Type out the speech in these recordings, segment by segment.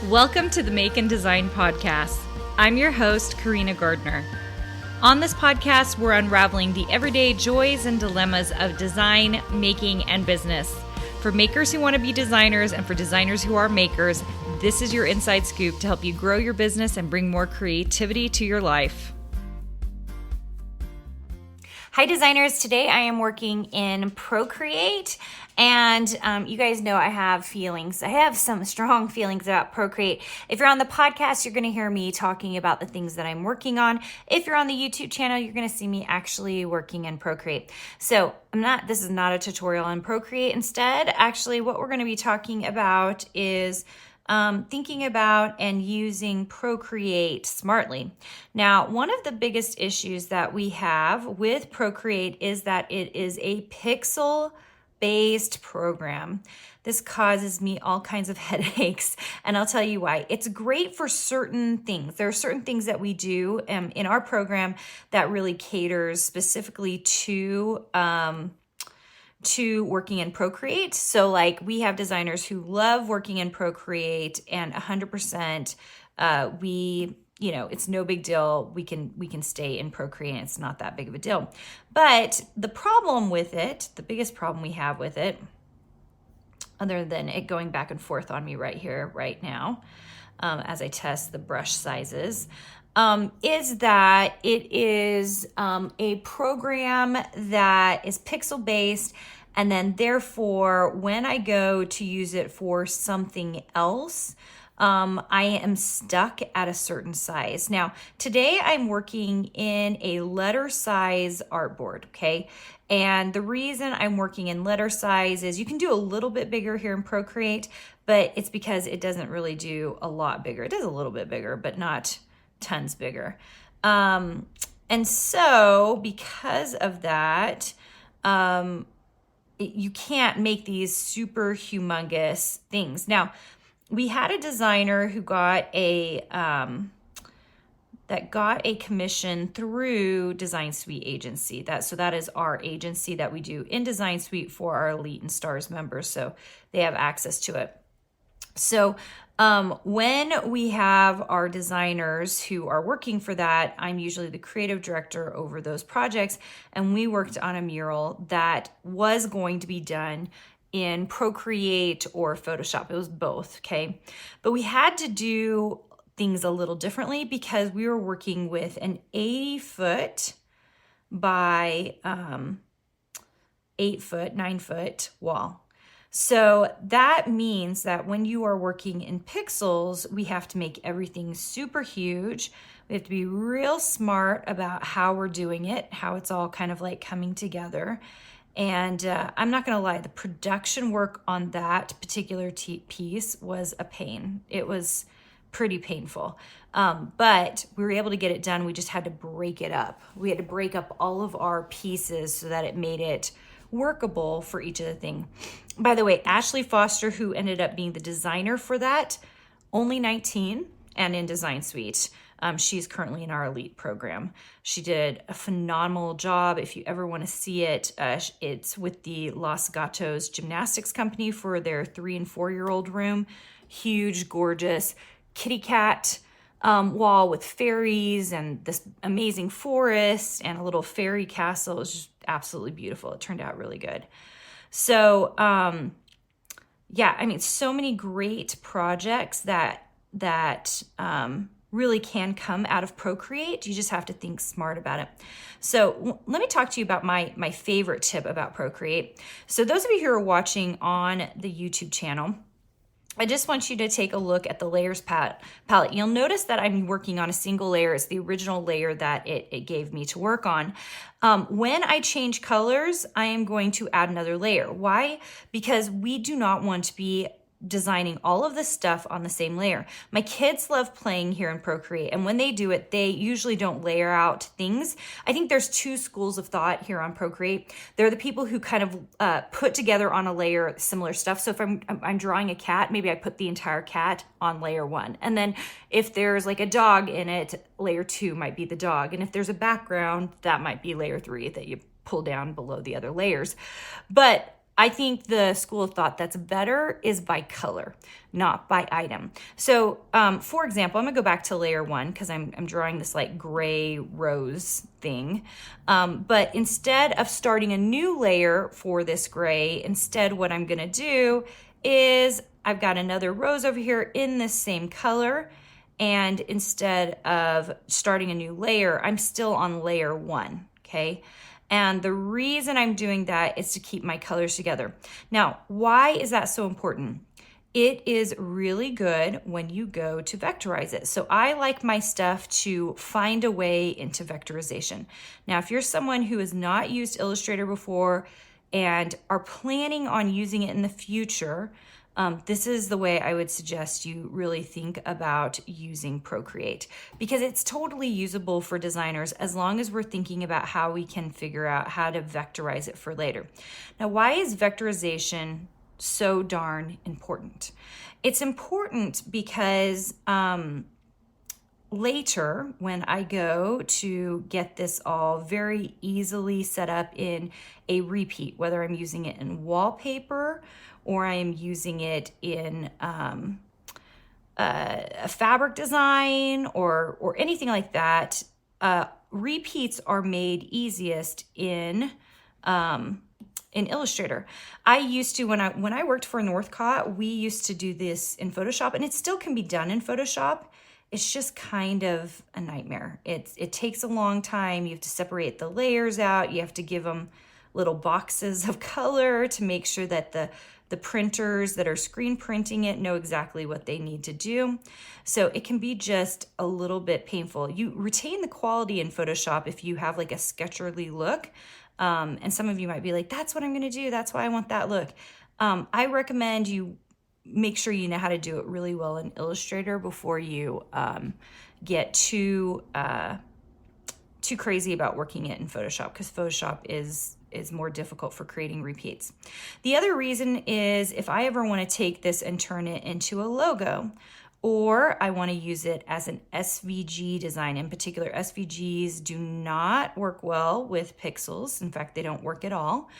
Welcome to the Make and Design Podcast. I'm your host, Carina Gardner. On this podcast, we're unraveling the everyday joys and dilemmas of design, making, and business. For makers who want to be designers and for designers who are makers, this is your inside scoop to help you grow your business and bring more creativity to your life. Hi designers, today I am working in Procreate, and you guys know I have feelings. I have some strong feelings about Procreate. If you're on the podcast, you're going to hear me talking about the things that I'm working on. If you're on the YouTube channel, you're going to see me actually working in Procreate. So this is not a tutorial on Procreate. Instead, actually what we're going to be talking about is thinking about and using Procreate smartly. Now, one of the biggest issues that we have with Procreate is that it is a pixel-based program. This causes me all kinds of headaches, and I'll tell you why. It's great for certain things. There are certain things that we do in our program that really caters specifically to working in Procreate. So like we have designers who love working in Procreate, and 100% it's no big deal. We can stay in Procreate. It's not that big of a deal. But the problem with it, the biggest problem we have with it, other than it going back and forth on me right here, right now, as I test the brush sizes, is that it is a program that is pixel based, and then therefore when I go to use it for something else, I am stuck at a certain size. Now, today I'm working in a letter size artboard, okay? And the reason I'm working in letter size is you can do a little bit bigger here in Procreate, but it's because it doesn't really do a lot bigger. It does a little bit bigger, but not tons bigger. And so because of that, you can't make these super humongous things. Now, we had a designer who got a commission through Design Suite agency. That is our agency that we do in Design Suite for our Elite and Stars members, so they have access to it. So when we have our designers who are working for that, I'm usually the creative director over those projects, and we worked on a mural that was going to be done in Procreate or Photoshop. It was both, okay? But we had to do things a little differently because we were working with an 80-foot by 8-foot, 9-foot wall. So that means that when you are working in pixels, we have to make everything super huge. We have to be real smart about how we're doing it, how it's all kind of like coming together. And I'm not going to lie, the production work on that particular piece was a pain. It was pretty painful. But we were able to get it done. We just had to break it up. We had to break up all of our pieces so that it made it workable for each of the thing. By the way, Ashley Foster, who ended up being the designer for that, only 19 and in Design Suite. She's currently in our Elite program. She did a phenomenal job. If you ever want to see it, it's with the Los Gatos Gymnastics Company for their 3 and 4-year-old room. Huge, gorgeous kitty cat wall with fairies and this amazing forest and a little fairy castle. It was just absolutely beautiful. It turned out really good. So, so many great projects that really can come out of Procreate. You just have to think smart about it. So let me talk to you about my favorite tip about Procreate. So those of you who are watching on the YouTube channel, I just want you to take a look at the layers palette. You'll notice that I'm working on a single layer. It's the original layer that it gave me to work on. When I change colors, I am going to add another layer. Why? Because we do not want to be designing all of this stuff on the same layer. My kids love playing here in Procreate, and when they do it, they usually don't layer out things. I think there's two schools of thought here on Procreate. There are the people who kind of put together on a layer similar stuff. So if I'm drawing a cat, maybe I put the entire cat on layer 1. And then if there's like a dog in it, layer 2 might be the dog. And if there's a background, that might be layer 3 that you pull down below the other layers. But I think the school of thought that's better is by color, not by item. So for example, I'm gonna go back to layer 1 because I'm drawing this like gray rose thing. But instead of starting a new layer for this gray, instead what I'm gonna do is I've got another rose over here in this same color. And instead of starting a new layer, I'm still on layer 1, okay? And the reason I'm doing that is to keep my colors together. Now, why is that so important? It is really good when you go to vectorize it. So I like my stuff to find a way into vectorization. Now, if you're someone who has not used Illustrator before and are planning on using it in the future, this is the way I would suggest you really think about using Procreate, because it's totally usable for designers as long as we're thinking about how we can figure out how to vectorize it for later. Now, why is vectorization so darn important? It's important because later, when I go to get this all very easily set up in a repeat, whether I'm using it in wallpaper or I am using it in a fabric design or anything like that, repeats are made easiest in Illustrator. I used to, when I worked for Northcott, we used to do this in Photoshop, and it still can be done in Photoshop. It's just kind of a nightmare. It takes a long time. You have to separate the layers out. You have to give them little boxes of color to make sure that the printers that are screen printing it know exactly what they need to do. So it can be just a little bit painful. You retain the quality in Photoshop if you have like a sketcherly look. And some of you might be like, that's what I'm gonna do. That's why I want that look. I recommend you make sure you know how to do it really well in Illustrator before you get too crazy about working it in Photoshop, because Photoshop is more difficult for creating repeats. The other reason is if I ever want to take this and turn it into a logo, or I want to use it as an SVG design. In particular, SVGs do not work well with pixels. In fact, they don't work at all.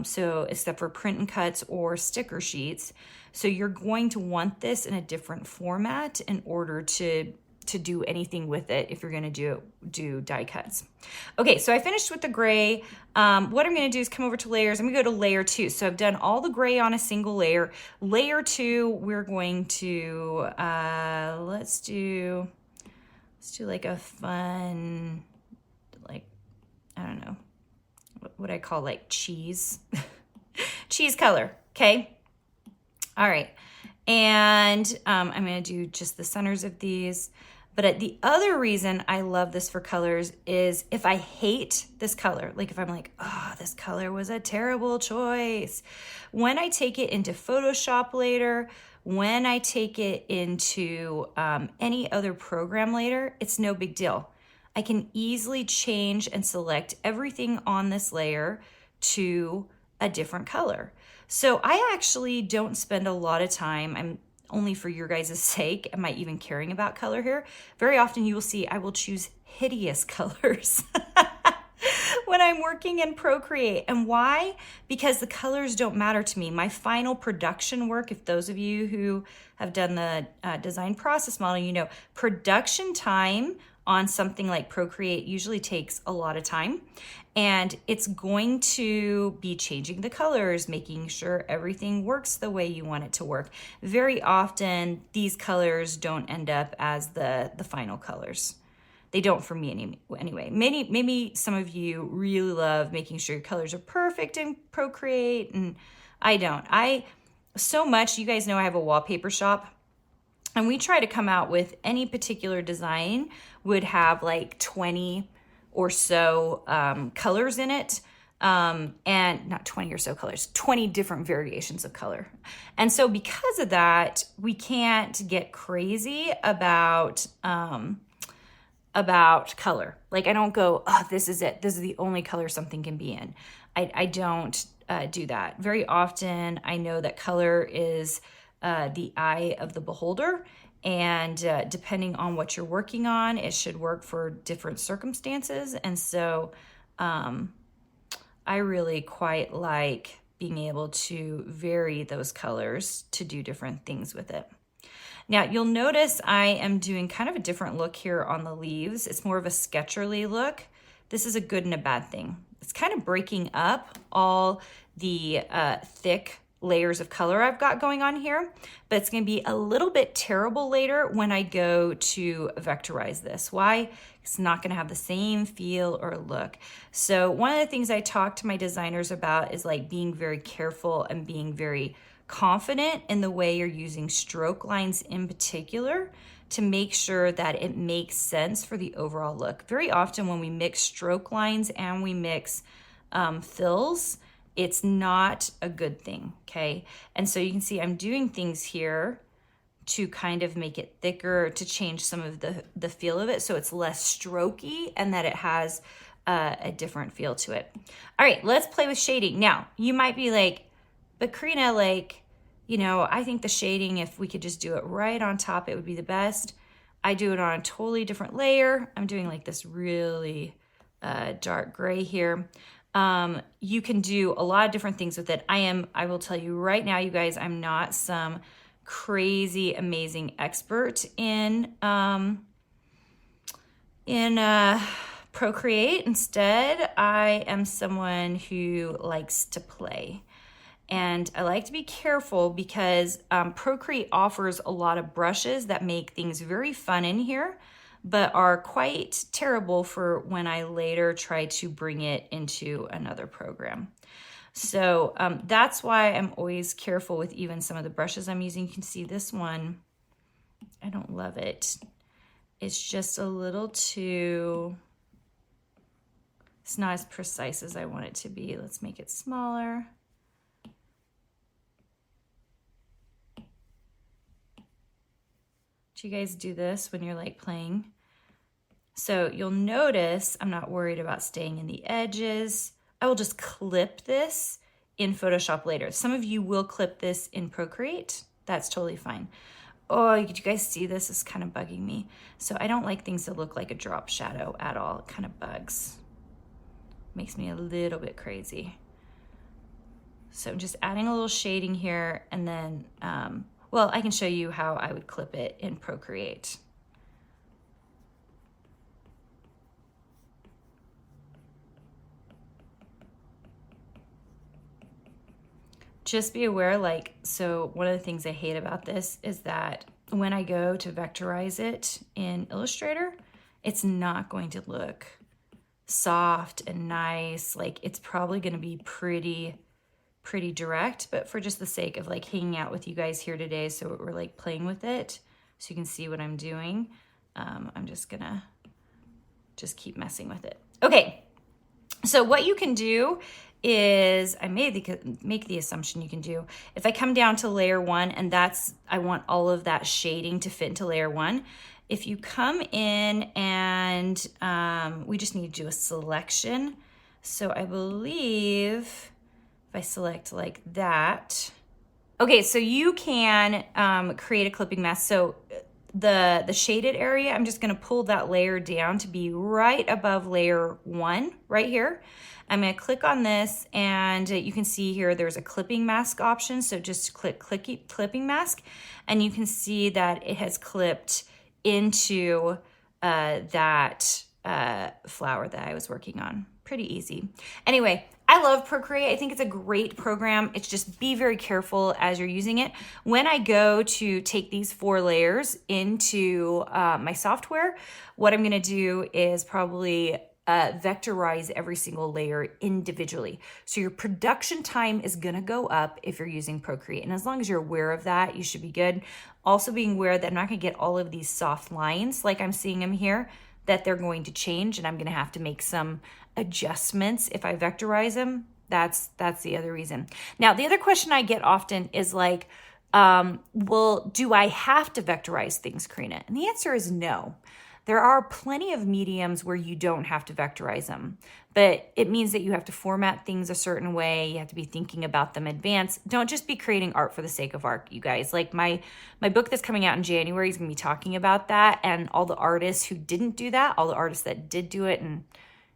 So except for print and cuts or sticker sheets. So you're going to want this in a different format in order to do anything with it if you're going to do die cuts. Okay, so I finished with the gray. What I'm going to do is come over to layers. I'm going to go to layer 2. So I've done all the gray on a single layer. Layer 2, we're going to let's do like a fun, like, I don't know what I call like cheese cheese color. Okay, all right, and I'm going to do just the centers of these. But the other reason I love this for colors is if I hate this color, like if I'm like, oh, this color was a terrible choice. When I take it into Photoshop later, when I take it into any other program later, it's no big deal. I can easily change and select everything on this layer to a different color. So I actually don't spend a lot of time, only for your guys' sake, am I even caring about color here? Very often you will see I will choose hideous colors when I'm working in Procreate. And why? Because the colors don't matter to me. My final production work, if those of you who have done the design process model, you know, production time on something like Procreate usually takes a lot of time. And it's going to be changing the colors, making sure everything works the way you want it to work. Very often, these colors don't end up as the final colors. They don't for me anyway. Maybe some of you really love making sure your colors are perfect in Procreate, and I don't. So much, you guys know I have a wallpaper shop, and we try to come out with any particular design would have like 20 or so colors in it, and not 20 or so colors, 20 different variations of color. And so because of that, we can't get crazy about color. Like I don't go, oh, this is it. This is the only color something can be in. I don't do that. Very often I know that color is the eye of the beholder. And depending on what you're working on, it should work for different circumstances. And so I really quite like being able to vary those colors to do different things with it. Now you'll notice I am doing kind of a different look here on the leaves. It's more of a sketcherly look. This is a good and a bad thing. It's kind of breaking up all the thick layers of color I've got going on here, but it's going to be a little bit terrible later when I go to vectorize this. Why? It's not going to have the same feel or look. So one of the things I talk to my designers about is like being very careful and being very confident in the way you're using stroke lines in particular to make sure that it makes sense for the overall look. Very often when we mix stroke lines and we mix fills, it's not a good thing, okay? And so you can see I'm doing things here to kind of make it thicker, to change some of the feel of it so it's less strokey and that it has a different feel to it. All right, let's play with shading. Now, you might be like, but Carina, like, you know, I think the shading, if we could just do it right on top, it would be the best. I do it on a totally different layer. I'm doing like this really dark gray here. You can do a lot of different things with it. I will tell you right now, you guys, I'm not some crazy, amazing expert in Procreate. Instead, I am someone who likes to play. And I like to be careful because Procreate offers a lot of brushes that make things very fun in here, but are quite terrible for when I later try to bring it into another program. So that's why I'm always careful with even some of the brushes I'm using. You can see this one, I don't love it. It's just a little too, it's not as precise as I want it to be. Let's make it smaller. Do you guys do this when you're like playing? So you'll notice I'm not worried about staying in the edges. I will just clip this in Photoshop later. Some of you will clip this in Procreate. That's totally fine. Oh, did you guys see this? It's kind of bugging me. So I don't like things that look like a drop shadow at all. It kind of bugs. Makes me a little bit crazy. So I'm just adding a little shading here and then, well, I can show you how I would clip it in Procreate. Just be aware, like, so one of the things I hate about this is that when I go to vectorize it in Illustrator, it's not going to look soft and nice. Like, it's probably going to be pretty direct, but for just the sake of like hanging out with you guys here today, so we're like playing with it so you can see what I'm doing, I'm just gonna keep messing with it. Okay, so what you can do is, I make the assumption you can do, if I come down to layer 1 and I want all of that shading to fit into layer 1, if you come in and we just need to do a selection. So I believe I select like that. Okay, so you can create a clipping mask. So the shaded area, I'm just gonna pull that layer down to be right above layer 1, right here. I'm gonna click on this and you can see here there's a clipping mask option. So just click clipping mask and you can see that it has clipped into that flower that I was working on. Pretty easy. Anyway, I love Procreate. I think it's a great program. It's just be very careful as you're using it. When I go to take these 4 layers into my software, what I'm gonna do is probably vectorize every single layer individually. So your production time is gonna go up if you're using Procreate. And as long as you're aware of that, you should be good. Also being aware that I'm not gonna get all of these soft lines like I'm seeing them here, that they're going to change and I'm gonna have to make some adjustments if I vectorize them. That's the other reason. Now, the other question I get often is like, well, do I have to vectorize things, Carina? And the answer is no. There are plenty of mediums where you don't have to vectorize them, but it means that you have to format things a certain way. You have to be thinking about them in advance. Don't just be creating art for the sake of art, you guys. Like my book that's coming out in January is gonna be talking about that, and all the artists who didn't do that, all the artists that did do it and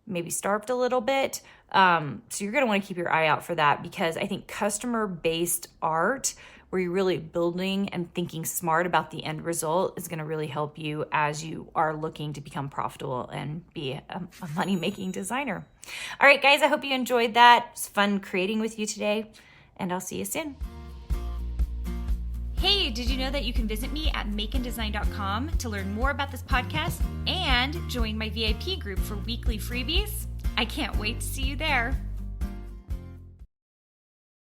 maybe starved a little bit. So you're going to want to keep your eye out for that, because I think customer-based art, where you're really building and thinking smart about the end result, is going to really help you as you are looking to become profitable and be a money-making designer. All right, guys, I hope you enjoyed that. It's fun creating with you today, and I'll see you soon. Hey, did you know that you can visit me at makeanddesign.com to learn more about this podcast and join my VIP group for weekly freebies? I can't wait to see you there.